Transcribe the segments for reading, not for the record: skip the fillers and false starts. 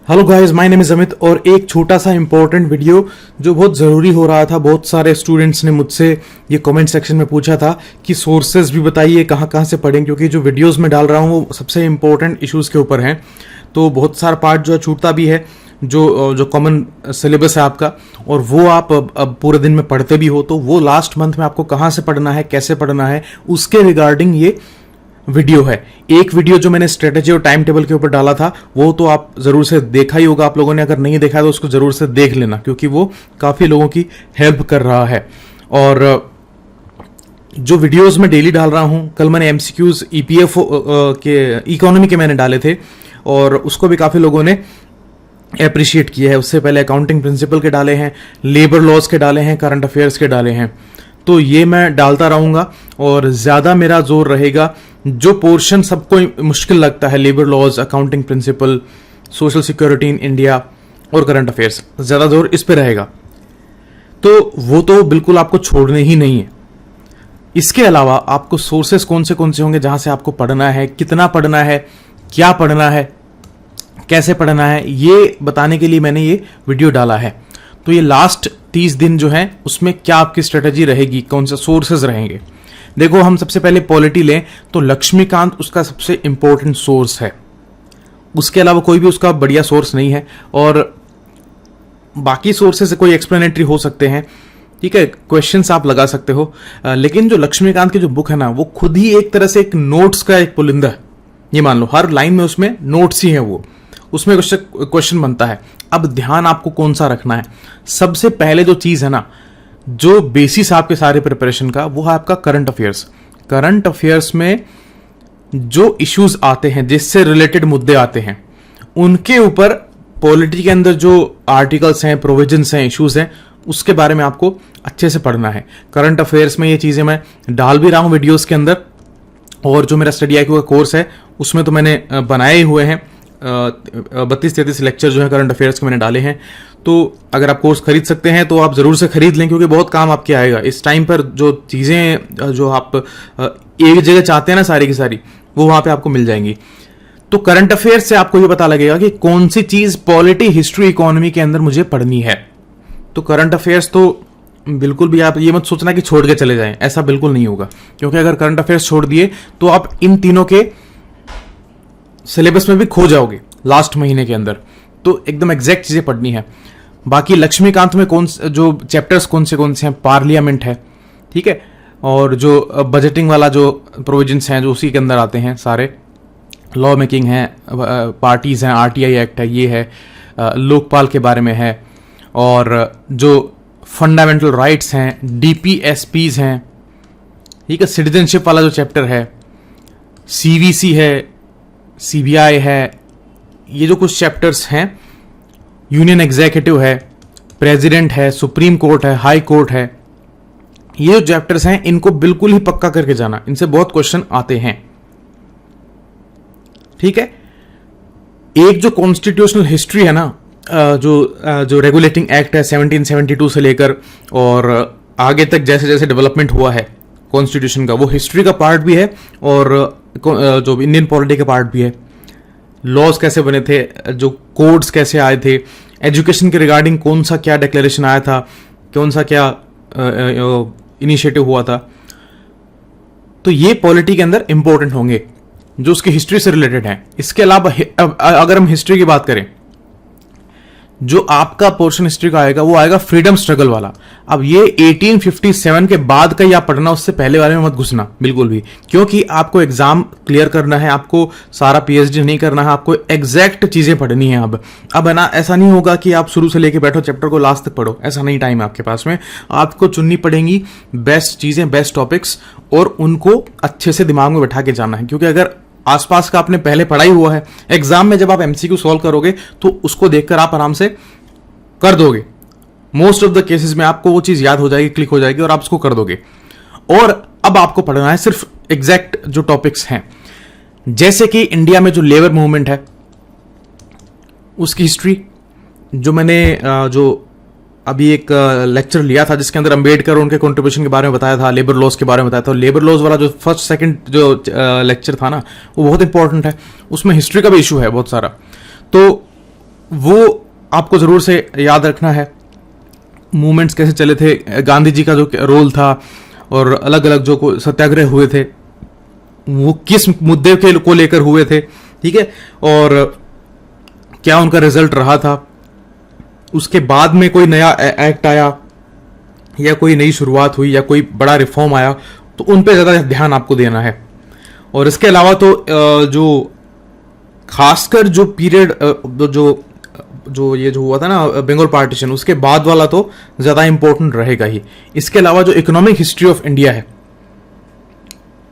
Hello guys, my name is Amit और एक छोटा सा इंपॉर्टेंट वीडियो जो बहुत ज़रूरी हो रहा था। बहुत सारे स्टूडेंट्स ने मुझसे ये कमेंट सेक्शन में पूछा था कि सोर्सेज भी बताइए कहाँ कहाँ से पढ़ें, क्योंकि जो वीडियोस मैं डाल रहा हूँ वो सबसे इंपॉर्टेंट इश्यूज़ के ऊपर हैं। तो बहुत सारा पार्ट जो है छूटता भी है, जो कॉमन सिलेबस है आपका, और वो आप अब पूरे दिन में पढ़ते भी हो, तो वो लास्ट मंथ में आपको कहाँ से पढ़ना है, कैसे पढ़ना है, उसके रिगार्डिंग ये वीडियो है। एक वीडियो जो मैंने स्ट्रेटेजी और टाइम टेबल के ऊपर डाला था वो तो आप जरूर से देखा ही होगा आप लोगों ने। अगर नहीं देखा है तो उसको जरूर से देख लेना, क्योंकि वो काफी लोगों की हेल्प कर रहा है। और जो वीडियोस मैं डेली डाल रहा हूं, कल मैंने एमसीक्यूज ईपीएफओ के इकोनॉमी के मैंने डाले थे और उसको भी काफी लोगों ने अप्रिशिएट किया है। उससे पहले अकाउंटिंग प्रिंसिपल के डाले हैं, लेबर लॉज के डाले हैं, करंट अफेयर्स के डाले हैं। तो ये मैं डालता रहूंगा और ज्यादा मेरा जोर रहेगा जो पोर्शन सबको मुश्किल लगता है, labour laws, accounting principle, social security in India और करंट अफेयर्स, ज्यादा जोर इस पे रहेगा। तो वो तो बिल्कुल आपको छोड़ने ही नहीं है। इसके अलावा आपको सोर्सेस कौन से होंगे जहां से आपको पढ़ना है, कितना पढ़ना है, क्या पढ़ना है, कैसे पढ़ना है, ये बताने के लिए मैंने ये वीडियो डाला है। तो ये लास्ट 30 दिन जो है उसमें क्या आपकी स्ट्रेटेजी रहेगी, कौन से सोर्सेज रहेंगे। देखो, हम सबसे पहले पॉलिटी लें तो लक्ष्मीकांत उसका सबसे इंपॉर्टेंट सोर्स है। उसके अलावा कोई भी उसका बढ़िया सोर्स नहीं है। और बाकी सोर्सेज से कोई एक्सप्लेनेटरी हो सकते हैं, ठीक है, क्वेश्चंस आप लगा सकते हो, लेकिन जो लक्ष्मीकांत की जो बुक है ना, वो खुद ही एक तरह से एक नोट्स का एक पुलिंदा है। ये मान लो हर लाइन में उसमें नोट्स ही है, वो उसमें क्वेश्चन बनता है। अब ध्यान आपको कौन सा रखना है। सबसे पहले जो चीज है ना, जो बेसिस आपके सारे प्रिपरेशन का, वो है आपका करंट अफेयर्स। करंट अफेयर्स में जो इश्यूज आते हैं, जिससे रिलेटेड मुद्दे आते हैं, उनके ऊपर पॉलिटी के अंदर जो आर्टिकल्स हैं, प्रोविजंस हैं, इश्यूज हैं, उसके बारे में आपको अच्छे से पढ़ना है। करंट अफेयर्स में ये चीजें मैं डाल भी रहा हूं वीडियोस के अंदर, और जो मेरा स्टडी आईक्यू का कोर्स है उसमें तो मैंने बनाए हुए हैं 32-33 लेक्चर जो है करंट अफेयर्स के मैंने डाले हैं। तो अगर आप कोर्स खरीद सकते हैं तो आप जरूर से खरीद लें, क्योंकि बहुत काम आपके आएगा इस टाइम पर। जो चीजें जो आप एक जगह चाहते हैं ना, सारी की सारी, वो वहां पे आपको मिल जाएंगी। तो करंट अफेयर्स से आपको ये पता लगेगा कि कौन सी चीज पॉलिटी, हिस्ट्री, इकोनॉमी के अंदर मुझे पढ़नी है। तो करंट अफेयर्स तो बिल्कुल भी आप ये मत सोचना कि छोड़ के चले जाएं, ऐसा बिल्कुल नहीं होगा। क्योंकि अगर करंट अफेयर्स छोड़ दिए तो आप इन तीनों के सिलेबस में भी खो जाओगे लास्ट महीने के अंदर। तो एकदम एग्जैक्ट चीजें पढ़नी है। बाकी लक्ष्मीकांत में जो चैप्टर्स कौन से हैं, पार्लियामेंट है, ठीक है, और जो बजटिंग वाला जो प्रोविजंस हैं जो उसी के अंदर आते हैं सारे, लॉ मेकिंग है, पार्टीज हैं, आरटीआई एक्ट है, ये है, लोकपाल के बारे में है, और जो फंडामेंटल राइट्स हैं, डीपीएसपीज हैं, ठीक है, सिटीजनशिप वाला जो चैप्टर है, सीवीसी है, सीबीआई है, ये जो कुछ चैप्टर्स हैं, यूनियन एग्जीक्यूटिव है, प्रेसिडेंट है, सुप्रीम कोर्ट है, हाई कोर्ट है, ये जो चैप्टर्स हैं इनको बिल्कुल ही पक्का करके जाना, इनसे बहुत क्वेश्चन आते हैं, ठीक है। एक जो कॉन्स्टिट्यूशनल हिस्ट्री है ना, जो रेगुलेटिंग एक्ट है 1772 से लेकर और आगे तक जैसे जैसे डेवलपमेंट हुआ है कॉन्स्टिट्यूशन का, वो हिस्ट्री का पार्ट भी है और जो इंडियन पॉलिटी का पार्ट भी है। लॉज कैसे बने थे, जो कोड्स कैसे आए थे, एजुकेशन के रिगार्डिंग कौन सा क्या डिक्लेरेशन आया था, कौन सा क्या इनिशिएटिव हुआ था। तो ये पॉलिटी के अंदर इंपॉर्टेंट होंगे जो उसकी हिस्ट्री से रिलेटेड हैं। इसके अलावा अगर हम हिस्ट्री की बात करें, जो आपका पोर्शन हिस्ट्री का आएगा वो आएगा फ्रीडम स्ट्रगल वाला। अब ये 1857 के बाद का ही आप पढ़ना, उससे पहले वाले में मत घुसना बिल्कुल भी, क्योंकि आपको एग्जाम क्लियर करना है, आपको सारा पीएचडी नहीं करना है, आपको एग्जैक्ट चीजें पढ़नी है। अब है ना, ऐसा नहीं होगा कि आप शुरू से लेके बैठो चैप्टर को लास्ट तक पढ़ो, ऐसा नहीं टाइम है आपके पास में। आपको चुननी पड़ेंगी बेस्ट चीजें, बेस्ट टॉपिक्स, और उनको अच्छे से दिमाग में बैठा के जाना है। क्योंकि अगर आसपास का आपने पहले पढ़ा ही हुआ है, एग्जाम में जब आप एमसीक्यू सॉल्व करोगे तो उसको देखकर आप आराम से कर दोगे। मोस्ट ऑफ द केसेस में आपको वो चीज याद हो जाएगी, क्लिक हो जाएगी और आप उसको कर दोगे। और अब आपको पढ़ना है सिर्फ एग्जैक्ट जो टॉपिक्स हैं, जैसे कि इंडिया में जो लेबर मूवमेंट है उसकी हिस्ट्री, जो मैंने जो अभी एक लेक्चर लिया था जिसके अंदर अंबेडकर और उनके कंट्रीब्यूशन के बारे में बताया था, लेबर लॉज के बारे में बताया था। लेबर लॉज वाला जो फर्स्ट सेकंड जो लेक्चर था ना, वो बहुत इंपॉर्टेंट है। उसमें हिस्ट्री का भी इशू है बहुत सारा। तो वो आपको जरूर से याद रखना है। मूवमेंट्स कैसे चले थे, गांधी जी का जो रोल था और अलग अलग जो सत्याग्रह हुए थे वो किस मुद्दे के को लेकर हुए थे, ठीक है, और क्या उनका रिजल्ट रहा था। उसके बाद में कोई नया एक्ट आया या कोई नई शुरुआत हुई या कोई बड़ा रिफॉर्म आया तो उन पे ज़्यादा ध्यान आपको देना है। और इसके अलावा तो जो खासकर जो पीरियड जो हुआ था ना बंगाल पार्टीशन, उसके बाद वाला तो ज़्यादा इंपॉर्टेंट रहेगा ही। इसके अलावा जो इकोनॉमिक हिस्ट्री ऑफ इंडिया है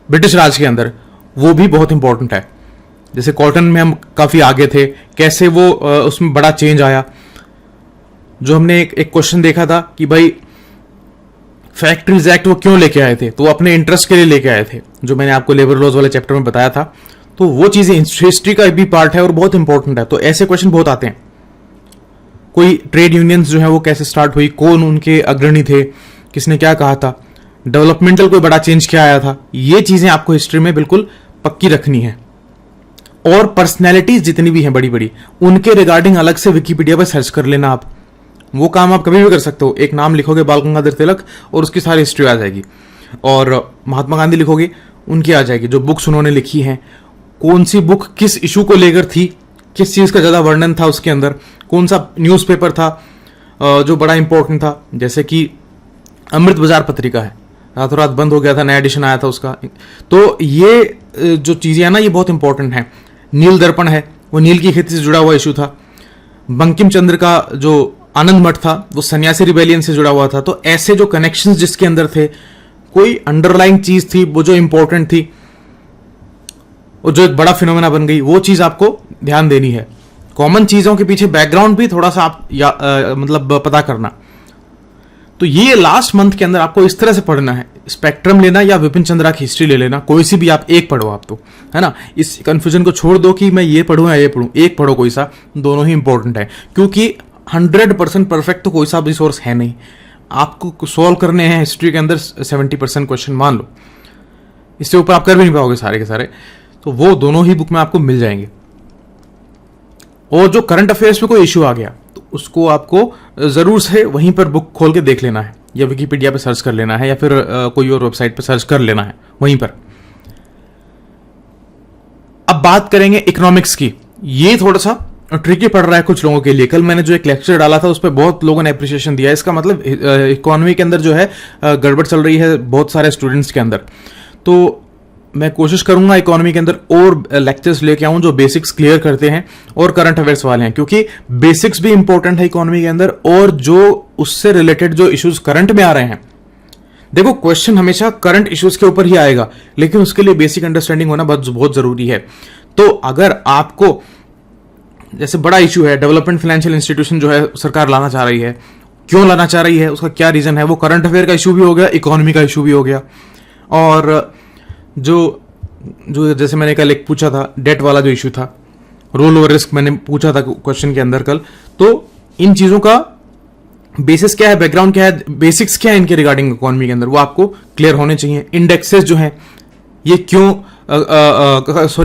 ब्रिटिश राज के अंदर, वो भी बहुत इंपॉर्टेंट है। जैसे कॉटन में हम काफ़ी आगे थे, कैसे वो उसमें बड़ा चेंज आया। जो हमने एक क्वेश्चन देखा था कि भाई फैक्ट्रीज एक्ट वो क्यों लेके आए थे, तो वो अपने इंटरेस्ट के लिए लेके आए थे, जो मैंने आपको लेबर लॉज वाले चैप्टर में बताया था। तो वो चीज़ें हिस्ट्री का भी पार्ट है और बहुत इंपॉर्टेंट है। तो ऐसे क्वेश्चन बहुत आते हैं। कोई ट्रेड यूनियंस जो है वो कैसे स्टार्ट हुई, कौन उनके अग्रणी थे, किसने क्या कहा था, डेवलपमेंटल कोई बड़ा चेंज क्या आया था, ये चीज़ें आपको हिस्ट्री में बिल्कुल पक्की रखनी है। और पर्सनैलिटीज जितनी भी हैं बड़ी बड़ी, उनके रिगार्डिंग अलग से विकिपीडिया पर सर्च कर लेना आप। वो काम आप कभी भी कर सकते हो। एक नाम लिखोगे बाल गंगाधर तिलक और उसकी सारी हिस्ट्री आ जाएगी। और महात्मा गांधी लिखोगे, उनकी आ जाएगी, जो बुक्स उन्होंने लिखी हैं, कौन सी बुक किस इशू को लेकर थी, किस चीज़ का ज़्यादा वर्णन था उसके अंदर, कौन सा न्यूज़पेपर था जो बड़ा इंपॉर्टेंट था। जैसे कि अमृत बाजार पत्रिका है, रातों रात बंद हो गया था, नया एडिशन आया था उसका। तो ये जो चीज़ें हैं ना, ये बहुत इंपॉर्टेंट हैं। नील दर्पण है, वो नील की खेती से जुड़ा हुआ इशू था। बंकिम चंद्र का जो आनंद मठ था वो सन्यासी रिबेलियन से जुड़ा हुआ था। तो ऐसे जो कनेक्शंस जिसके अंदर थे, कोई अंडरलाइंग चीज थी वो जो इंपॉर्टेंट थी और जो एक बड़ा फिनोमेना बन गई, वो चीज आपको ध्यान देनी है। कॉमन चीजों के पीछे बैकग्राउंड भी थोड़ा सा आप मतलब पता करना। तो ये लास्ट मंथ के अंदर आपको इस तरह से पढ़ना है। स्पेक्ट्रम लेना या विपिन चंद्रा की हिस्ट्री ले लेना, कोई सी भी आप एक पढ़ो आप, तो है ना। इस कंफ्यूजन को छोड़ दो कि मैं ये पढ़ूं या ये पढ़ूं, एक पढ़ो कोई सा, दोनों ही इंपॉर्टेंट है। क्योंकि 100% परफेक्ट तो कोई सा भी सोर्स है नहीं। आपको सॉल्व करने हैं हिस्ट्री के अंदर 70% क्वेश्चन मान लो, इससे ऊपर आप कर भी नहीं पाओगे सारे के सारे। तो वो दोनों ही बुक में आपको मिल जाएंगे। और जो करंट अफेयर्स में कोई इश्यू आ गया तो उसको आपको जरूर से वहीं पर बुक खोल के देख लेना है, या विकिपीडिया पे सर्च कर लेना है, या फिर कोई और वेबसाइट पे सर्च कर लेना है वहीं पर। अब बात करेंगे इकोनॉमिक्स की। ये थोड़ा सा ट्रिकी पड़ रहा है कुछ लोगों के लिए। कल मैंने जो एक लेक्चर डाला था उस पर बहुत लोगों ने अप्रिसिएशन दिया। इसका मतलब इकोनॉमी के अंदर जो है गड़बड़ चल रही है बहुत सारे स्टूडेंट्स के अंदर। तो मैं कोशिश करूंगा इकोनॉमी के अंदर और लेक्चर्स लेके आऊं जो बेसिक्स क्लियर करते हैं और करंट अफेयर्स वाले हैं, क्योंकि बेसिक्स भी इंपॉर्टेंट है इकोनॉमी के अंदर, और जो उससे रिलेटेड जो इश्यूज करंट में आ रहे हैं। देखो, क्वेश्चन हमेशा करंट इश्यूज के ऊपर ही आएगा, लेकिन उसके लिए बेसिक अंडरस्टैंडिंग होना बहुत जरूरी है। तो अगर आपको जैसे बड़ा इशू है डेवलपमेंट फाइनेंशियल इंस्टीट्यूशन जो है सरकार लाना चाह रही है, क्यों लाना चाह रही है, उसका क्या रीजन है, वो करंट अफेयर का इशू भी हो गया, इकोनॉमी का इशू भी हो गया। और जो जैसे मैंने कल एक पूछा था डेट वाला जो इशू था, रोल ओवर रिस्क मैंने पूछा था क्वेश्चन के अंदर कल। तो इन चीजों का बेसिस क्या है, बैकग्राउंड क्या है, बेसिक्स क्या है इनके रिगार्डिंग इकोनॉमी के अंदर, वो आपको क्लियर होने चाहिए। इंडेक्सेस जो हैं ये क्यों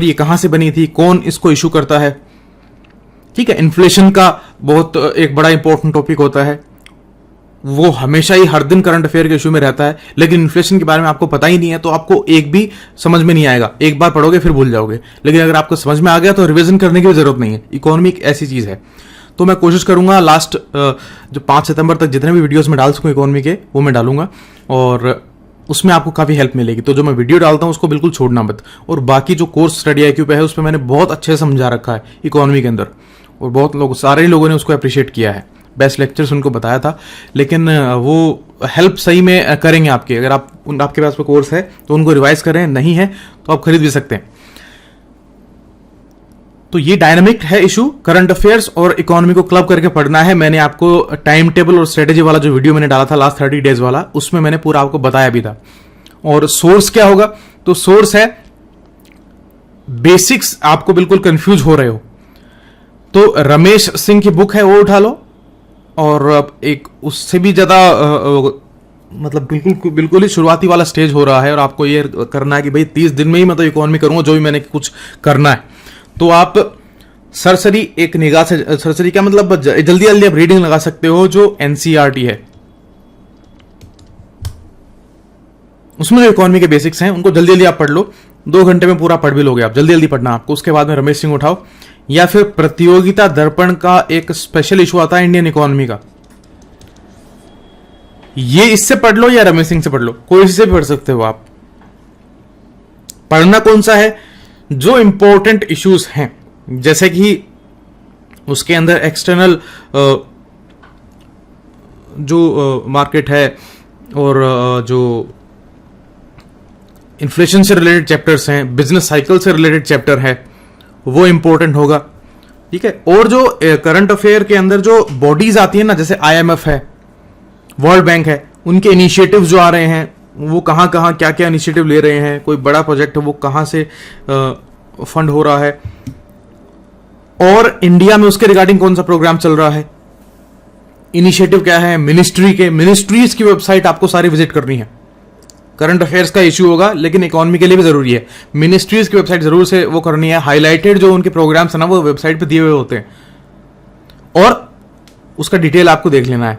ये कहां से बनी थी, कौन इसको इशू करता है, ठीक है। इन्फ्लेशन का बहुत एक बड़ा इंपॉर्टेंट टॉपिक होता है, वो हमेशा ही हर दिन करंट अफेयर के इशू में रहता है, लेकिन इन्फ्लेशन के बारे में आपको पता ही नहीं है तो आपको एक भी समझ में नहीं आएगा। एक बार पढ़ोगे फिर भूल जाओगे, लेकिन अगर आपको समझ में आ गया तो रिवीजन करने की भी जरूरत नहीं है। इकोनॉमी एक ऐसी चीज है। तो मैं कोशिश करूंगा लास्ट जो 5 सितंबर तक जितने भी वीडियोस में डाल सकूं इकोनॉमी के, वो मैं डालूंगा, और उसमें आपको काफी हेल्प मिलेगी। तो जो मैं वीडियो डालता हूं उसको बिल्कुल छोड़ना मत। और बाकी जो कोर्स स्टडी IQ पे है उस पर मैंने बहुत अच्छे से समझा रखा है इकोनॉमी के अंदर, और बहुत लोग, सारे लोगों ने उसको अप्रिशिएट किया है। बेस्ट लेक्चर्स उनको बताया था, लेकिन वो हेल्प सही में करेंगे आपकी। अगर आपके पास कोर्स है तो उनको रिवाइज करें, नहीं है तो आप खरीद भी सकते हैं। तो ये डायनामिक है इशू, करंट अफेयर्स और इकोनॉमी को क्लब करके पढ़ना है। मैंने आपको टाइम टेबल और स्ट्रेटेजी वाला जो वीडियो मैंने डाला था लास्ट 30 डेज वाला, उसमें मैंने पूरा आपको बताया भी था। और सोर्स क्या होगा, तो सोर्स है बेसिक्स। आपको बिल्कुल कंफ्यूज हो रहे हो तो रमेश सिंह की बुक है वो उठा लो, और एक उससे भी ज्यादा मतलब बिल्कुल ही शुरुआती वाला स्टेज हो रहा है, और आपको ये करना है कि भाई 30 दिन में ही मैं तो इकोनॉमी करूंगा जो भी मैंने कुछ करना है। तो आप सरसरी एक निगाह से, सरसरी क्या मतलब जल्दी जल्दी आप रीडिंग लगा सकते हो, जो एनसीईआरटी है उसमें जो इकोनॉमी के बेसिक्स हैं उनको जल्दी जल्दी आप पढ़ लो, 2 घंटे में पूरा पढ़ भी लोगे आप, जल्दी जल्दी पढ़ना आपको। उसके बाद में रमेश सिंह उठाओ, या फिर प्रतियोगिता दर्पण का एक स्पेशल इशू आता है इंडियन इकोनॉमी का, ये इससे पढ़ लो या रमेश सिंह से पढ़ लो, कोई से भी पढ़ सकते हो आप। पढ़ना कौन सा है, जो इंपॉर्टेंट इश्यूज हैं, जैसे कि उसके अंदर एक्सटर्नल जो मार्केट है और जो इन्फ्लेशन से रिलेटेड चैप्टर्स हैं, बिजनेस साइकिल से रिलेटेड चैप्टर है, वो इंपॉर्टेंट होगा, ठीक है। और जो करंट अफेयर के अंदर जो बॉडीज आती है ना, जैसे आईएमएफ है, वर्ल्ड बैंक है, उनके इनिशिएटिव जो आ रहे हैं, वो कहाँ कहाँ क्या क्या इनिशिएटिव ले रहे हैं, कोई बड़ा प्रोजेक्ट है वो कहाँ से फंड हो रहा है, और इंडिया में उसके रिगार्डिंग कौन सा प्रोग्राम चल रहा है, इनिशिएटिव क्या है, मिनिस्ट्रीज की वेबसाइट आपको सारी विजिट करनी है। करंट अफेयर्स का इश्यू होगा लेकिन इकोनॉमी के लिए भी जरूरी है, मिनिस्ट्रीज की वेबसाइट जरूर से वो करनी है, हाईलाइटेड जो उनके प्रोग्राम्स है ना वो वेबसाइट पे दिए हुए होते हैं, और उसका डिटेल आपको देख लेना है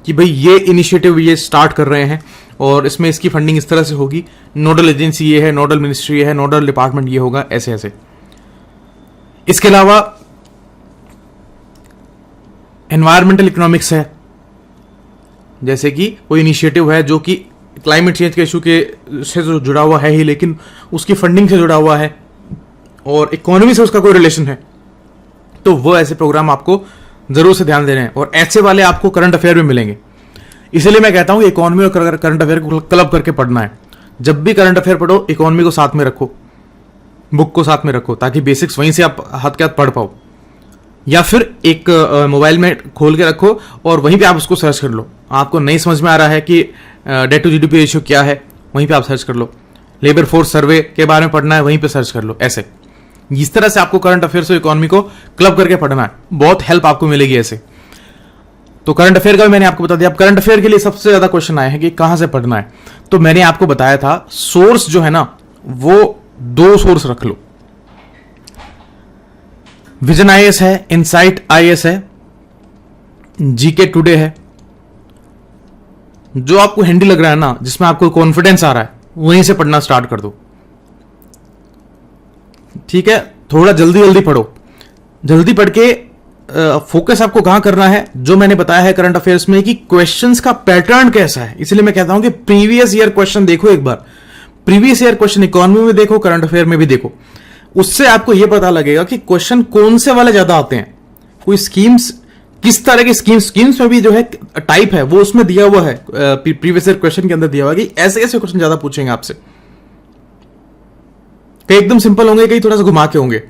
कि भाई ये इनिशिएटिव ये स्टार्ट कर रहे हैं और इसमें इसकी फंडिंग इस तरह से होगी, नोडल एजेंसी ये है, नोडल मिनिस्ट्री ये है, नोडल डिपार्टमेंट ये होगा, ऐसे ऐसे। इसके अलावा एनवायरमेंटल इकोनॉमिक्स है, जैसे कि कोई इनिशिएटिव है जो कि क्लाइमेट चेंज के इशू के से जो जुड़ा हुआ है ही, लेकिन उसकी फंडिंग से जुड़ा हुआ है और इकोनॉमी से उसका कोई रिलेशन है, तो वो ऐसे प्रोग्राम आपको जरूर से ध्यान देने हैं, और ऐसे वाले आपको करंट अफेयर में मिलेंगे। इसलिए मैं कहता हूं कि इकोनॉमी और करंट अफेयर को क्लब करके पढ़ना है। जब भी करंट अफेयर पढ़ो, इकोनॉमी को साथ में रखो, बुक को साथ में रखो, ताकि बेसिक्स वहीं से आप हाथ के हाथ पढ़ पाओ, या फिर एक मोबाइल में खोल के रखो और वहीं पे आप उसको सर्च कर लो। आपको नहीं समझ में आ रहा है कि डेट टू जीडीपी रेशियो क्या है, वहीं पे आप सर्च कर लो, लेबर फोर्स सर्वे के बारे में पढ़ना है, वहीं पे सर्च कर लो। ऐसे इस तरह से आपको करंट अफेयर्स और इकोनॉमी को क्लब करके पढ़ना है, बहुत हेल्प आपको मिलेगी ऐसे। तो करंट अफेयर का भी मैंने आपको बता दिया। अब करंट अफेयर के लिए सबसे ज्यादा क्वेश्चन आए हैं कि कहां से पढ़ना है, तो मैंने आपको बताया था सोर्स जो है ना वो 2 सोर्स रख लो, विजन आईएएस है, इनसाइट आईएएस है, जीके टुडे है। जो आपको हैंडी लग रहा है ना, जिसमें आपको कॉन्फिडेंस आ रहा है, वहीं से पढ़ना स्टार्ट कर दो, ठीक है। थोड़ा जल्दी जल्दी पढ़ो, जल्दी पढ़ के फोकस आपको कहां करना है, जो मैंने बताया है करंट अफेयर्स में कि क्वेश्चंस का पैटर्न कैसा है। इसलिए मैं कहता हूं कि प्रीवियस ईयर क्वेश्चन देखो एक बार, प्रीवियस ईयर क्वेश्चन इकोनॉमी में देखो, करंट अफेयर में भी देखो, उससे आपको यह पता लगेगा कि क्वेश्चन कौन से वाले ज्यादा आते हैं, कोई स्कीम्स, किस तरह की स्कीम्स में भी जो है टाइप है वो उसमें दिया हुआ है, प्रीवियस ईयर क्वेश्चन के अंदर दिया हुआ है कि ऐसे ऐसे क्वेश्चन ज्यादा पूछेंगे आपसे। कई एकदम सिंपल होंगे, कई थोड़ा सा घुमा के होंगे।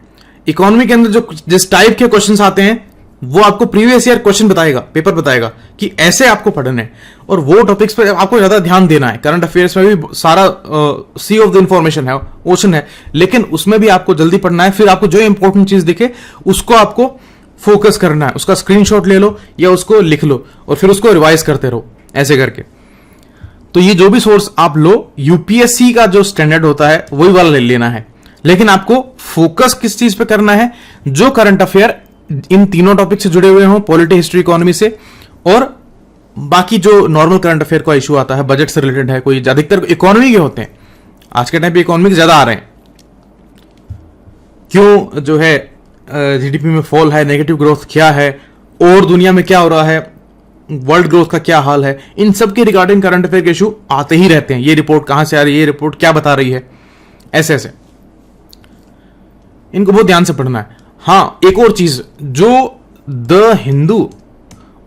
इकोनॉमी के अंदर जो जिस टाइप के क्वेश्चंस आते हैं वो आपको प्रीवियस ईयर क्वेश्चन बताएगा, पेपर बताएगा कि ऐसे आपको पढ़ना है, और वो टॉपिक्स पर आपको ज्यादा ध्यान देना है। करंट अफेयर्स में भी सारा सी ऑफ द इंफॉर्मेशन है, ओशन है, लेकिन उसमें भी आपको जल्दी पढ़ना है। फिर आपको जो इंपॉर्टेंट चीज दिखे उसको आपको फोकस करना है, उसका स्क्रीनशॉट ले लो या उसको लिख लो और फिर उसको रिवाइज करते रहो, ऐसे करके। तो ये जो भी सोर्स आप लो, यूपीएससी का जो स्टैंडर्ड होता है वही वाला ले लेना है, लेकिन आपको फोकस किस चीज पे करना है, जो करंट अफेयर इन तीनों टॉपिक से जुड़े हुए हों, पॉलिटी, हिस्ट्री, इकोनॉमी से, और बाकी जो नॉर्मल करंट अफेयर का इशू आता है, बजट से रिलेटेड है, कोई अधिकतर इकोनॉमी के होते हैं। आज के टाइम पे इकोनॉमी के ज्यादा आ रहे हैं, क्यों जो है जीडीपी में फॉल है, नेगेटिव ग्रोथ क्या है, और दुनिया में क्या हो रहा है, वर्ल्ड ग्रोथ का क्या हाल है, इन सब के रिगार्डिंग करंट अफेयर के इशू आते ही रहते हैं। ये रिपोर्ट कहां से आ रही है, ये रिपोर्ट क्या बता रही है, ऐसे ऐसे इनको बहुत ध्यान से पढ़ना है। हाँ, एक और चीज, जो द हिंदू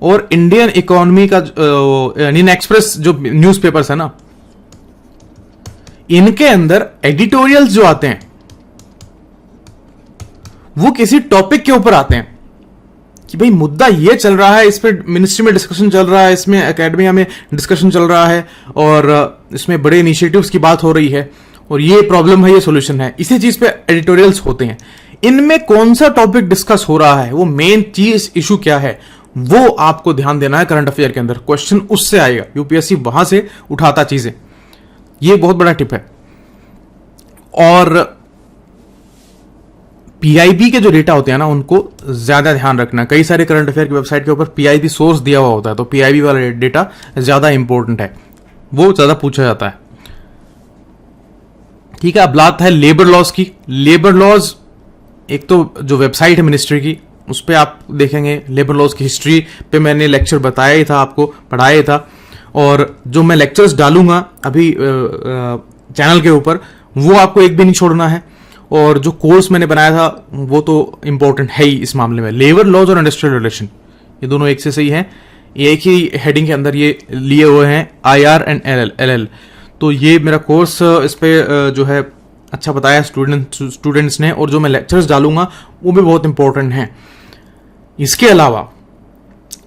और इंडियन इकोनॉमी का इंडियन एक्सप्रेस जो न्यूज़पेपर्स है ना, इनके अंदर एडिटोरियल्स जो आते हैं वो किसी टॉपिक के ऊपर आते हैं कि भाई मुद्दा ये चल रहा है, इस पे मिनिस्ट्री में डिस्कशन चल रहा है, इसमें एकेडमिया में डिस्कशन चल रहा है, और इसमें बड़े इनिशिएटिव्स की बात हो रही है, और ये प्रॉब्लम है, ये सॉल्यूशन है। इसी चीज पे एडिटोरियल्स होते हैं। इनमें कौन सा टॉपिक डिस्कस हो रहा है, वो मेन चीज इशू क्या है, वो आपको ध्यान देना है। करंट अफेयर के अंदर क्वेश्चन उससे आएगा, यूपीएससी वहां से उठाता चीजें, ये बहुत बड़ा टिप है। और पीआईबी के जो डेटा होते हैं ना उनको ज्यादा ध्यान रखना। कई सारे करंट अफेयर की वेबसाइट के ऊपर पीआईबी सोर्स दिया हुआ होता है, तो पीआईबी वाला डेटा ज्यादा इंपॉर्टेंट है, वो ज्यादा पूछा जाता है। ठीक है, अब बात है लेबर लॉज की। लेबर लॉज एक तो जो वेबसाइट है मिनिस्ट्री की, उस पर आप देखेंगे लेबर लॉज की हिस्ट्री पे मैंने लेक्चर बताया ही था, आपको पढ़ाया था। और जो मैं लेक्चर्स डालूंगा अभी चैनल के ऊपर, वो आपको एक भी नहीं छोड़ना है। और जो कोर्स मैंने बनाया था वो तो इंपॉर्टेंट है ही इस मामले में। लेबर लॉज और इंडस्ट्रियल रिलेशन ये दोनों एक से सही हैं, एक ही हेडिंग के अंदर ये लिए हुए हैं, IR एंड LL। तो ये मेरा कोर्स इस पे जो है अच्छा बताया स्टूडेंट्स ने, और जो मैं लेक्चर्स डालूंगा वो भी बहुत इंपॉर्टेंट हैं। इसके अलावा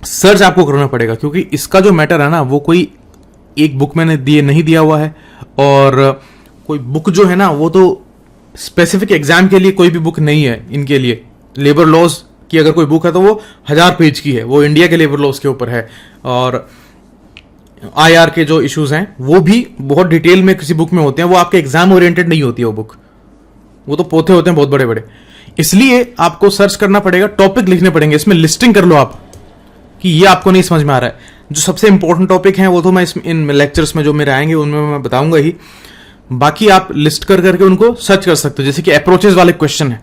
सर्च आपको करना पड़ेगा, क्योंकि इसका जो मैटर है ना वो कोई एक बुक मैंने नहीं दिया हुआ है, और कोई बुक जो है ना वो तो स्पेसिफिक एग्जाम के लिए कोई भी बुक नहीं है इनके लिए। लेबर लॉज की अगर कोई बुक है तो वो 1000 पेज की है, वो इंडिया के लेबर लॉज के ऊपर है। और IR के जो इश्यूज हैं वो भी बहुत डिटेल में किसी बुक में होते हैं, वो आपके एग्जाम ओरिएंटेड नहीं होती है वो बुक, वो तो पोथे होते हैं बहुत बड़े बड़े। इसलिए आपको सर्च करना पड़ेगा, टॉपिक लिखने पड़ेंगे, इसमें लिस्टिंग कर लो आप कि ये आपको नहीं समझ में आ रहा है। जो सबसे इंपॉर्टेंट टॉपिक हैं वो तो मैं इन लेक्चर्स में जो मेरे आएंगे उनमें मैं बताऊंगा ही, बाकी आप लिस्ट कर करके उनको सर्च कर सकते हो। जैसे कि अप्रोचेस वाले क्वेश्चन है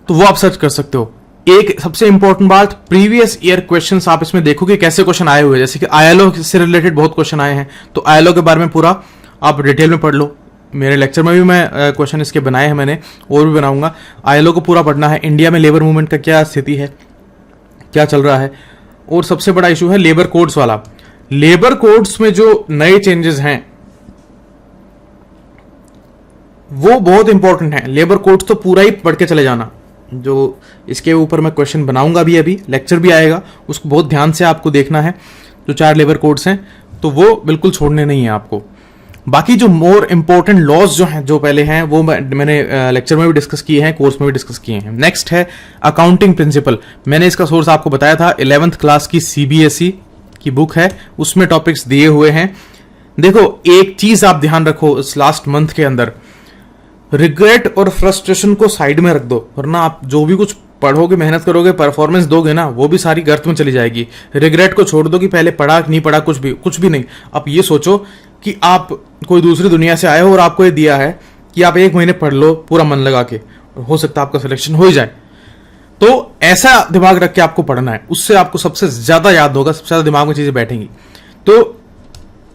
तो वो आप सर्च कर सकते हो। एक सबसे इंपॉर्टेंट बात, प्रीवियस ईयर क्वेश्चंस आप इसमें देखो कि कैसे क्वेश्चन आए हुए हैं। जैसे कि ILO से रिलेटेड बहुत क्वेश्चन आए हैं, तो ILO के बारे में पूरा आप डिटेल में पढ़ लो। मेरे लेक्चर में भी मैं क्वेश्चन इसके बनाए हैं मैंने, और भी बनाऊंगा। ILO को पूरा पढ़ना है, इंडिया में लेबर मूवमेंट का क्या स्थिति है, क्या चल रहा है। और सबसे बड़ा इशू है लेबर कोड्स वाला। लेबर कोड्स में जो नए चेंजेस हैं वो बहुत इंपॉर्टेंट है। लेबर कोड्स तो पूरा ही पढ़ के चले जाना। जो इसके ऊपर मैं क्वेश्चन बनाऊंगा भी, अभी लेक्चर भी आएगा, उसको बहुत ध्यान से आपको देखना है। जो 4 लेबर कोड्स हैं तो वो बिल्कुल छोड़ने नहीं है आपको। बाकी जो मोर इंपॉर्टेंट लॉज जो हैं, जो पहले हैं, वो मैंने लेक्चर में भी डिस्कस किए हैं, कोर्स में भी डिस्कस किए हैं। नेक्स्ट है अकाउंटिंग प्रिंसिपल। मैंने इसका सोर्स आपको बताया था, 11th क्लास की CBSE की बुक है, उसमें टॉपिक्स दिए हुए हैं। देखो एक चीज आप ध्यान रखो इस लास्ट मंथ के अंदर, रिग्रेट और फ्रस्ट्रेशन को साइड में रख दो, वरना आप जो भी कुछ पढ़ोगे, मेहनत करोगे, परफॉर्मेंस दोगे ना, वो भी सारी गर्त में चली जाएगी। रिग्रेट को छोड़ दो कि पहले पढ़ा नहीं पढ़ा, कुछ भी नहीं। आप ये सोचो कि आप कोई दूसरी दुनिया से आए हो और आपको ये दिया है कि आप 1 महीने पढ़ लो पूरा मन लगा के, हो सकता है आपका सिलेक्शन हो ही जाए। तो ऐसा दिमाग रख के आपको पढ़ना है, उससे आपको सबसे ज्यादा याद होगा, सबसे ज्यादा दिमाग में चीजें बैठेंगी। तो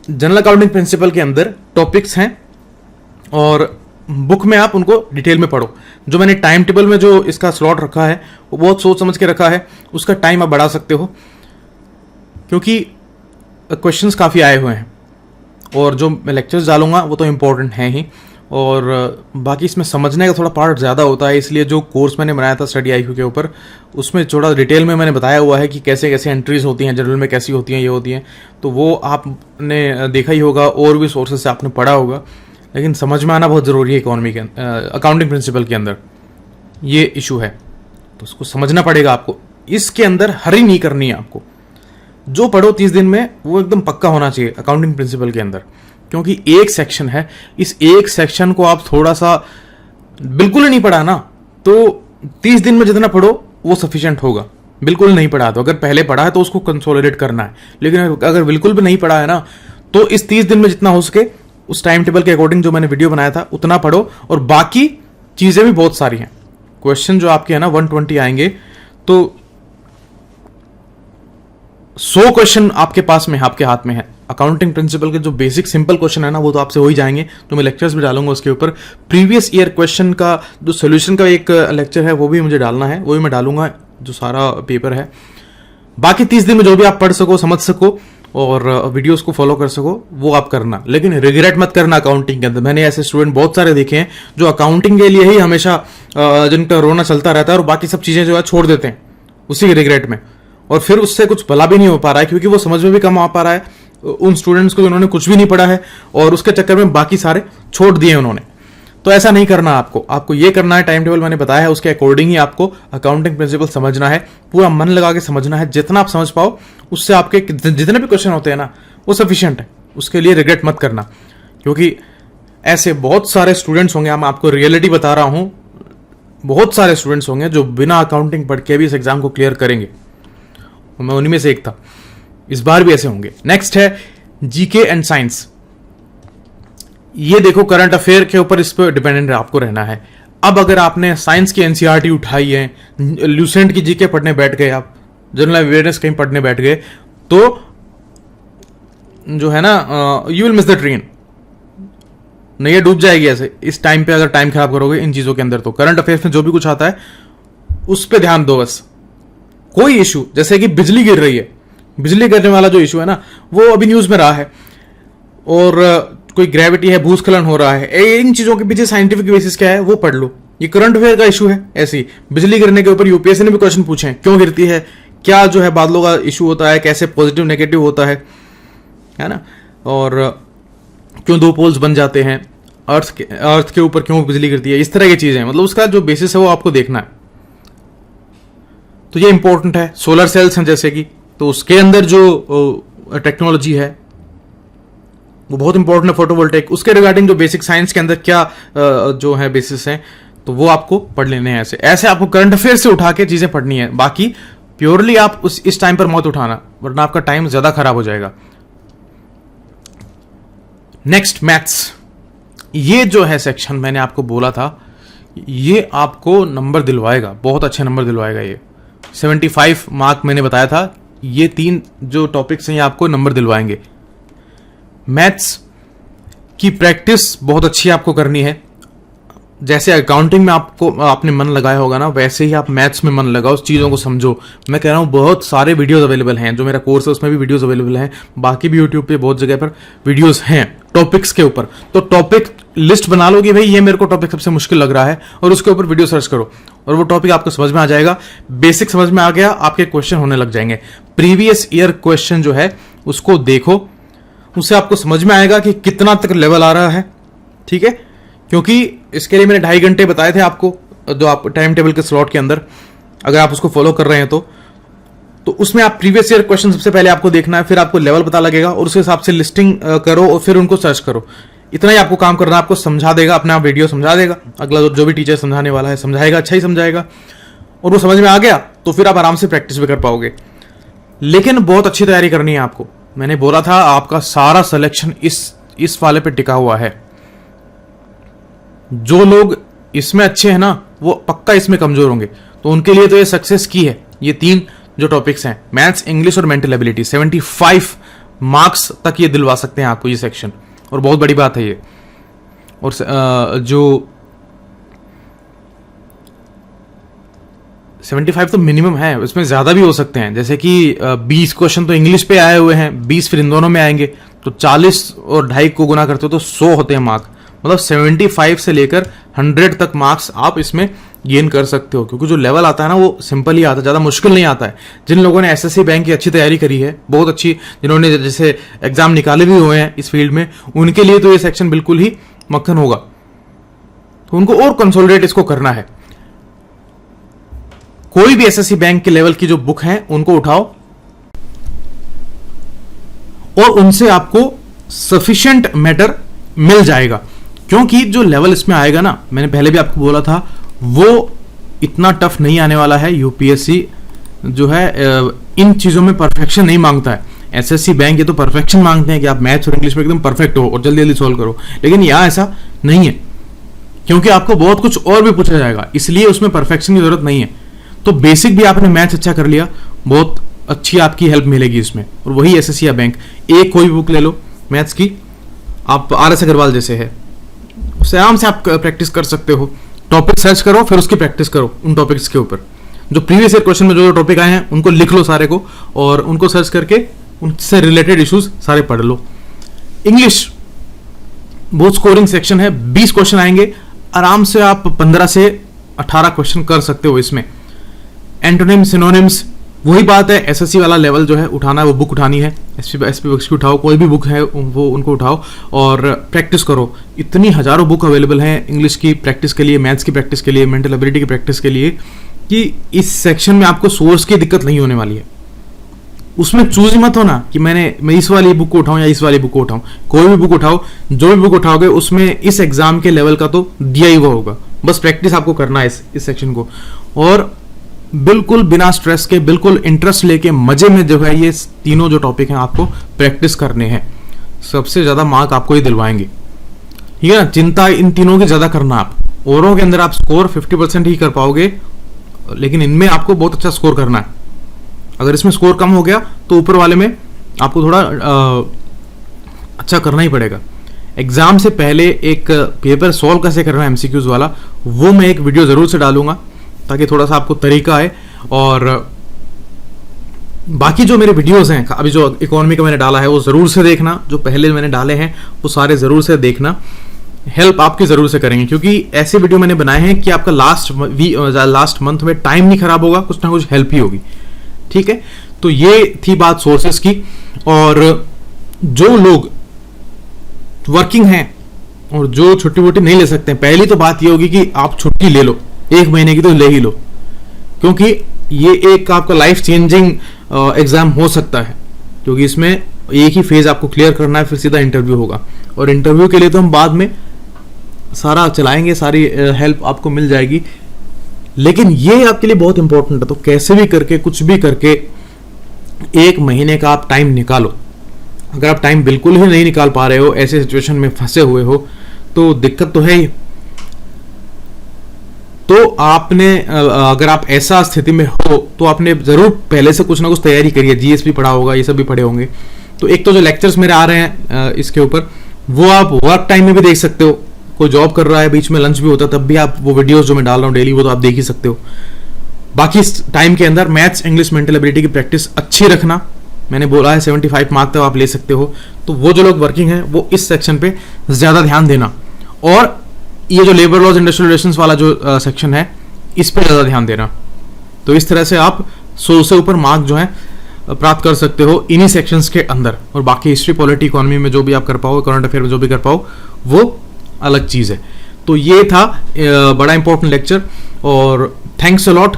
जनरल अकाउंटिंग प्रिंसिपल के अंदर टॉपिक्स हैं और बुक में आप उनको डिटेल में पढ़ो। जो मैंने टाइम टेबल में जो इसका स्लॉट रखा है वो बहुत सोच समझ के रखा है, उसका टाइम आप बढ़ा सकते हो, क्योंकि क्वेश्चंस काफ़ी आए हुए हैं। और जो मैं लेक्चर्स डालूंगा वो तो इम्पोर्टेंट हैं ही, और बाकी इसमें समझने का थोड़ा पार्ट ज़्यादा होता है। इसलिए जो कोर्स मैंने बनाया था स्टडी IQ के ऊपर, उसमें थोड़ा डिटेल में मैंने बताया हुआ है कि कैसे कैसे एंट्रीज होती हैं, जनरल में कैसी होती हैं, ये होती हैं। तो वो आपने देखा ही होगा और भी सोर्सेज से आपने पढ़ा होगा, लेकिन समझ में आना बहुत ज़रूरी है। इकोनॉमी के अकाउंटिंग प्रिंसिपल के अंदर ये इशू है, तो उसको समझना पड़ेगा आपको। इसके अंदर हरी नहीं करनी है आपको। जो पढ़ो 30 दिन में वो एकदम पक्का होना चाहिए अकाउंटिंग प्रिंसिपल के अंदर, क्योंकि एक सेक्शन है, इस एक सेक्शन को आप थोड़ा सा बिल्कुल ही नहीं पढ़ा ना, तो 30 दिन में जितना पढ़ो वो सफिशिएंट होगा। बिल्कुल नहीं पढ़ा तो अगर पहले पढ़ा है तो उसको कंसोलिडेट करना है, लेकिन अगर बिल्कुल भी नहीं पढ़ा है ना, तो इस 30 दिन में जितना हो सके उस टाइम टेबल के अकॉर्डिंग जो मैंने वीडियो बनाया था उतना पढ़ो। और बाकी चीजें भी बहुत सारी हैं। क्वेश्चन जो आपके है ना 120 आएंगे, तो 100 क्वेश्चन आपके पास में, आपके हाथ में है। अकाउंटिंग प्रिंसिपल के जो बेसिक सिंपल क्वेश्चन है ना वो तो आपसे हो ही जाएंगे, तो मैं लेक्चर्स भी डालूंगा उसके ऊपर। प्रीवियस ईयर क्वेश्चन का जो सोल्यूशन का एक लेक्चर है वो भी मुझे डालना है, वो भी मैं डालूंगा, जो सारा पेपर है। बाकी 30 दिन में जो भी आप पढ़ सको, समझ सको और वीडियोस को फॉलो कर सको, वो आप करना। लेकिन रिग्रेट मत करना अकाउंटिंग के अंदर। मैंने ऐसे स्टूडेंट बहुत सारे देखे हैं जो अकाउंटिंग के लिए ही हमेशा जिनका रोना चलता रहता है और बाकी सब चीजें जो है छोड़ देते हैं उसी रिग्रेट में, और फिर उससे कुछ भला भी नहीं हो पा रहा है, क्योंकि वो समझ में भी कम आ पा रहा है उन स्टूडेंट्स को जिन्होंने कुछ भी नहीं पढ़ा है, और उसके चक्कर में बाकी सारे छोड़ दिए उन्होंने। तो ऐसा नहीं करना आपको ये करना है, टाइम टेबल मैंने बताया है उसके अकॉर्डिंग ही आपको अकाउंटिंग प्रिंसिपल समझना है, पूरा मन लगा के समझना है। जितना आप समझ पाओ उससे आपके जितने भी क्वेश्चन होते हैं ना वो सफिशिएंट है। उसके लिए रिग्रेट मत करना, क्योंकि ऐसे बहुत सारे स्टूडेंट्स होंगे, मैं आपको रियलिटी बता रहा हूं, बहुत सारे स्टूडेंट्स होंगे जो बिना अकाउंटिंग पढ़ के भी इस एग्जाम को क्लियर करेंगे, और मैं उन्हीं में से एक था। इस बार भी ऐसे होंगे। नेक्स्ट है जीके एंड साइंस। ये देखो करंट अफेयर के ऊपर इस पर डिपेंडेंट आपको रहना है। अब अगर आपने साइंस की एनसीईआरटी उठाई है, ल्यूसेंट की जीके पढ़ने बैठ गए, आप जनरल अवेयरनेस कहीं पढ़ने बैठ गए, तो जो है ना you will miss the train. नहीं, ये डूब जाएगी ऐसे इस टाइम पे अगर टाइम खराब करोगे इन चीजों के अंदर। तो करंट अफेयर्स में जो भी कुछ आता है उस पर ध्यान दो बस। कोई इशू जैसे कि बिजली गिर रही है, बिजली गिरने वाला जो इशू है ना वो अभी न्यूज में रहा है, और कोई ग्रेविटी है, भूस्खलन हो रहा है, इन चीजों के पीछे साइंटिफिक बेसिस क्या है वो पढ़ लो। ये करंट अफेयर का इशू है। ऐसे ही बिजली गिरने के ऊपर यूपीएससी ने भी क्वेश्चन पूछे हैं, क्यों गिरती है, क्या जो है बादलों का इशू होता है, कैसे पॉजिटिव नेगेटिव होता है ना, और क्यों दो पोल्स बन जाते हैं, अर्थ के ऊपर क्यों बिजली गिरती है, इस तरह की चीजें। मतलब उसका जो बेसिस है वो आपको देखना है। तो ये इंपॉर्टेंट है। सोलर सेल्स हैं जैसे कि, तो उसके अंदर जो टेक्नोलॉजी है वो बहुत इंपॉर्टेंट है। फोटोवोल्टेइक, उसके रिगार्डिंग जो बेसिक साइंस के अंदर क्या जो है बेसिस हैं, तो वो आपको पढ़ लेने हैं। ऐसे आपको करंट अफेयर से उठा के चीजें पढ़नी है। बाकी प्योरली आप इस टाइम पर मत उठाना, वरना आपका टाइम ज्यादा खराब हो जाएगा। Next maths. ये जो है सेक्शन मैंने आपको बोला था, ये आपको नंबर दिलवाएगा, बहुत अच्छे नंबर दिलवाएगा। ये 75 मार्क मैंने बताया था। ये 3 जो टॉपिक्स हैं ये आपको नंबर दिलवाएंगे। मैथ्स की प्रैक्टिस बहुत अच्छी आपको करनी है। जैसे अकाउंटिंग में आपने मन लगाया होगा ना, वैसे ही आप मैथ्स में मन लगाओ, उस चीज़ों को समझो। मैं कह रहा हूँ बहुत सारे वीडियोस अवेलेबल हैं, जो मेरा कोर्स है उसमें भी वीडियोस अवेलेबल हैं, बाकी भी यूट्यूब पे बहुत जगह पर वीडियोस हैं टॉपिक्स के ऊपर। तो टॉपिक लिस्ट बना लो कि भाई ये मेरे को टॉपिक सबसे मुश्किल लग रहा है, और उसके ऊपर वीडियो सर्च करो, और वो टॉपिक आपको समझ में आ जाएगा। बेसिक समझ में आ गया, आपके क्वेश्चन होने लग जाएंगे। प्रीवियस ईयर क्वेश्चन जो है उसको देखो, उससे आपको समझ में आएगा कि कितना तक लेवल आ रहा है। ठीक है, क्योंकि इसके लिए मैंने 2.5 घंटे बताए थे आपको, जो आप टाइम टेबल के स्लॉट के अंदर, अगर आप उसको फॉलो कर रहे हैं तो उसमें आप प्रीवियस ईयर क्वेश्चन सबसे पहले आपको देखना है, फिर आपको लेवल पता लगेगा, और उस हिसाब से लिस्टिंग करो और फिर उनको सर्च करो। इतना ही आपको काम करना, आपको समझा देगा, अपना वीडियो समझा देगा। अगला जो भी टीचर समझाने वाला है समझाएगा, अच्छा ही समझाएगा, और वो समझ में आ गया तो फिर आप आराम से प्रैक्टिस भी कर पाओगे। लेकिन बहुत अच्छी तैयारी करनी है आपको। मैंने बोला था आपका सारा सिलेक्शन इस वाले पे टिका हुआ है। जो लोग इसमें अच्छे हैं ना, वो पक्का इसमें कमजोर होंगे, तो उनके लिए तो ये सक्सेस की है। ये 3 जो टॉपिक्स हैं, मैथ्स, इंग्लिश और मेंटल एबिलिटी, 75 मार्क्स तक ये दिलवा सकते हैं आपको ये सेक्शन, और बहुत बड़ी बात है ये। और जो 75 तो मिनिमम है, उसमें ज्यादा भी हो सकते हैं। जैसे कि 20 क्वेश्चन तो इंग्लिश पे आए हुए हैं, 20 फिर इन दोनों में आएंगे, तो 40 और 2.5 को गुना करते हो तो 100 होते हैं मार्क। मतलब 75 से लेकर 100 तक मार्क्स आप इसमें गेन कर सकते हो, क्योंकि जो लेवल आता है ना वो सिंपल ही आता है, ज्यादा मुश्किल नहीं आता है। जिन लोगों ने एसएससी बैंक की अच्छी तैयारी करी है, बहुत अच्छी, जिन्होंने जैसे एग्जाम निकाले भी हुए हैं इस फील्ड में, उनके लिए तो ये सेक्शन बिल्कुल ही मक्खन होगा। तो उनको और कंसोलिडेट इसको करना है। कोई भी एसएससी बैंक के लेवल की जो बुक है उनको उठाओ, और उनसे आपको सफिशिएंट मैटर मिल जाएगा। क्योंकि जो लेवल इसमें आएगा ना, मैंने पहले भी आपको बोला था, वो इतना टफ नहीं आने वाला है। यूपीएससी जो है इन चीजों में परफेक्शन नहीं मांगता है। एसएससी बैंक ये तो परफेक्शन मांगते हैं कि आप मैथ्स और इंग्लिश में एकदम परफेक्ट हो और जल्दी जल्दी सॉल्व करो, लेकिन यहां ऐसा नहीं है, क्योंकि आपको बहुत कुछ और भी पूछा जाएगा, इसलिए उसमें परफेक्शन की जरूरत नहीं है। तो बेसिक भी आपने मैथ्स अच्छा कर लिया, बहुत अच्छी आपकी हेल्प मिलेगी इसमें। और वही एसएससी या बैंक, एक कोई बुक ले लो मैथ्स की, आप आरएस अग्रवाल जैसे है, उससे आराम से आप प्रैक्टिस कर सकते हो। टॉपिक सर्च करो, फिर उसकी प्रैक्टिस करो उन टॉपिक्स के ऊपर। जो प्रीवियस ईयर क्वेश्चन में जो टॉपिक आए हैं उनको लिख लो सारे को, और उनको सर्च करके उनसे रिलेटेड इश्यूज सारे पढ़ लो। इंग्लिश बहुत स्कोरिंग सेक्शन है, 20 क्वेश्चन आएंगे, आराम से आप 15 से 18 क्वेश्चन कर सकते हो इसमें। एंटोनिम, सिनोनिम्स, वही बात है, एसएससी वाला लेवल जो है उठाना है, वो बुक उठानी है, एसपी बुक्स की उठाओ, कोई भी बुक है वो उनको उठाओ और प्रैक्टिस करो। इतनी हजारों बुक अवेलेबल हैं इंग्लिश की प्रैक्टिस के लिए, मैथ्स की प्रैक्टिस के लिए, मेंटल एबिलिटी की प्रैक्टिस के लिए, कि इस सेक्शन में आपको सोर्स की दिक्कत नहीं होने वाली है। उसमें चूज मत होना कि मैं इस वाली बुक को उठाऊं या इस वाली बुक को उठाऊं। कोई भी बुक उठाओ, जो भी बुक उठाओगे उसमें इस एग्जाम के लेवल का तो दिया ही हुआ होगा, बस प्रैक्टिस आपको करना है इस सेक्शन को, और बिल्कुल बिना स्ट्रेस के, बिल्कुल इंटरेस्ट लेके मजे में जो है ये तीनों जो टॉपिक हैं आपको प्रैक्टिस करने हैं। सबसे ज्यादा मार्क आपको ये दिलवाएंगे, ठीक है ना। चिंता इन तीनों की ज्यादा करना आप, औरों के अंदर आप स्कोर 50% ही कर पाओगे, लेकिन इनमें आपको बहुत अच्छा स्कोर करना है। अगर इसमें स्कोर कम हो गया तो ऊपर वाले में आपको थोड़ा अच्छा करना ही पड़ेगा। एग्जाम से पहले एक पेपर सॉल्व कैसे करना है एमसीक्यूज वाला, वो मैं एक वीडियो जरूर से डालूंगा ताकि थोड़ा सा आपको तरीका आए। और बाकी जो मेरे वीडियोस हैं, अभी जो इकोनॉमी का मैंने डाला है वो जरूर से देखना, जो पहले मैंने डाले हैं वो सारे जरूर से देखना, हेल्प आपकी जरूर से करेंगे, क्योंकि ऐसे वीडियो मैंने बनाए हैं कि आपका लास्ट मंथ में टाइम नहीं खराब होगा, कुछ ना कुछ हेल्प ही होगी, ठीक है। तो ये थी बात सोर्सेस की। और जो लोग वर्किंग हैं और जो छुट्टी वुट्टी नहीं ले सकते हैं, पहली तो बात ये होगी कि आप छुट्टी ले लो, 1 महीने की तो ले ही लो, क्योंकि ये एक आपका लाइफ चेंजिंग एग्जाम हो सकता है, क्योंकि इसमें एक ही फेज आपको क्लियर करना है, फिर सीधा इंटरव्यू होगा। और इंटरव्यू के लिए तो हम बाद में सारा चलाएंगे, सारी हेल्प आपको मिल जाएगी, लेकिन ये आपके लिए बहुत इंपॉर्टेंट है। तो कैसे भी करके, कुछ भी करके 1 महीने का आप टाइम निकालो। अगर आप टाइम बिल्कुल ही नहीं निकाल पा रहे हो, ऐसे सिचुएशन में फंसे हुए हो, तो दिक्कत तो है ही। तो आपने अगर आप ऐसा स्थिति में हो तो आपने जरूर पहले से कुछ ना कुछ तैयारी करिए। जीएस भी पढ़ा होगा, ये सब भी पढ़े होंगे। तो एक तो जो लेक्चर्स मेरे आ रहे हैं इसके ऊपर, वो आप वर्क टाइम में भी देख सकते हो। कोई जॉब कर रहा है, बीच में लंच भी होता है, तब भी आप वो वीडियोस जो मैं डाल रहा हूँ डेली, वो तो आप देख ही सकते हो। बाकी इस टाइम के अंदर मैथ्स, इंग्लिश, मेंटल एबिलिटी की प्रैक्टिस अच्छी रखना। मैंने बोला है 75 मार्क तक आप ले सकते हो। तो वो जो लोग वर्किंग हैं वो इस सेक्शन पे ज्यादा ध्यान देना, और ये जो लेबर लॉज, इंडस्ट्रियल रिलेशंस वाला जो सेक्शन है, इस पे ज्यादा ध्यान देना। तो इस तरह से आप 100 से ऊपर मार्क जो है प्राप्त कर सकते हो इन्हीं सेक्शंस के अंदर। और बाकी हिस्ट्री, पॉलिटी, इकोनॉमी में जो भी आप कर पाओ, करंट अफेयर में जो भी कर पाओ, वो अलग चीज है। तो ये था बड़ा इंपॉर्टेंट लेक्चर, और थैंक्स अ लॉट।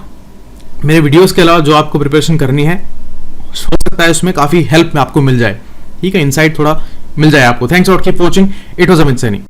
मेरे वीडियोस के अलावा जो आपको प्रिपरेशन करनी है, हो सकता है उसमें काफी हेल्प में आपको मिल जाए, ठीक है, इनसाइट थोड़ा मिल जाए आपको। Thanks a lot, keep watching, it was Amit Saini.